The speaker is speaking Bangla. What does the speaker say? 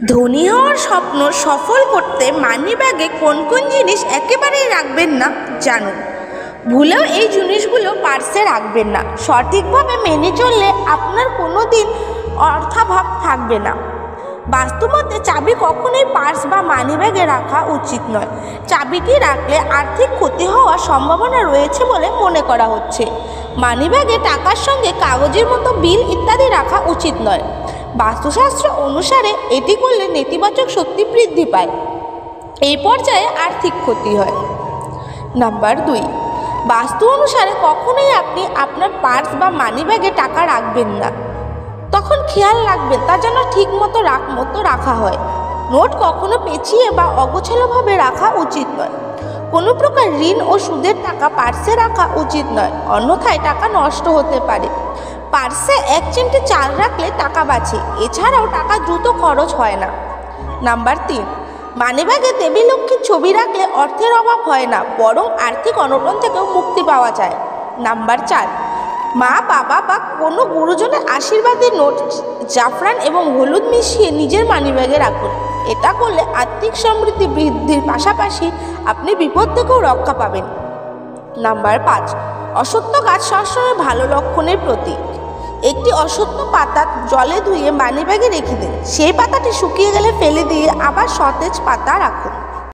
ধনী হওয়ার স্বপ্ন সফল করতে মানিব্যাগে কোন কোন জিনিস একেবারেই রাখবেন না জানুন। ভুলেও এই জিনিসগুলো পার্সে রাখবেন না। সঠিকভাবে মেনে চললে আপনার কোনো দিন অর্থাভাব থাকবে না। বাস্তবতে চাবি কখনোই পার্স বা মানিব্যাগে রাখা উচিত নয়। চাবিটি রাখলে আর্থিক ক্ষতি হওয়ার সম্ভাবনা রয়েছে বলে মনে করা হচ্ছে। মানিব্যাগে টাকার সঙ্গে কাগজের মতো বিল ইত্যাদি রাখা উচিত নয়। বাস্তুশাস্ত্র অনুসারে এটি করলে নেতিবাচক শক্তি বৃদ্ধি পায়, এই পর্যায়ে আর্থিক ক্ষতি হয়। নাম্বার 2, বাস্তু অনুসারে কখনোই আপনি আপনার পার্স বা মানিব্যাগে টাকা রাখবেন না। তখন খেয়াল রাখবেন তা যেন ঠিক মতো রাখা হয়। নোট কখনো পেঁচিয়ে বা অগোছালোভাবে রাখা উচিত নয়। কোনো প্রকার ঋণ ও সুদের টাকা পার্সে রাখা উচিত নয়, অন্যথায় টাকা নষ্ট হতে পারে। পার্সে 1 চিমটি চাল রাখলে টাকা বাঁচে, এছাড়াও টাকা দ্রুত খরচ হয় না। নাম্বার 3, মানিব্যাগে দেবী লক্ষ্মীর ছবি রাখলে অর্থের অভাব হয় না, বরং আর্থিক অনটন থেকেও মুক্তি পাওয়া যায়। নাম্বার 4, মা বাবা বা কোনো গুরুজনের আশীর্বাদের নোট জাফরান এবং হলুদ মিশিয়ে নিজের মানিব্যাগে রাখুন। এটা করলে আর্থিক সমৃদ্ধি বৃদ্ধির পাশাপাশি আপনি বিপদ থেকেও রক্ষা পাবেন। নাম্বার 5, অশ্বত্থ গাছ সবসময় ভালো লক্ষণের প্রতীক। একটি অশ্বত্থ পাতা জলে ধুয়ে মানিব্যাগে রেখে দিন। সেই পাতাটি শুকিয়ে গেলে ফেলে দিয়ে আবার সতেজ পাতা রাখুন।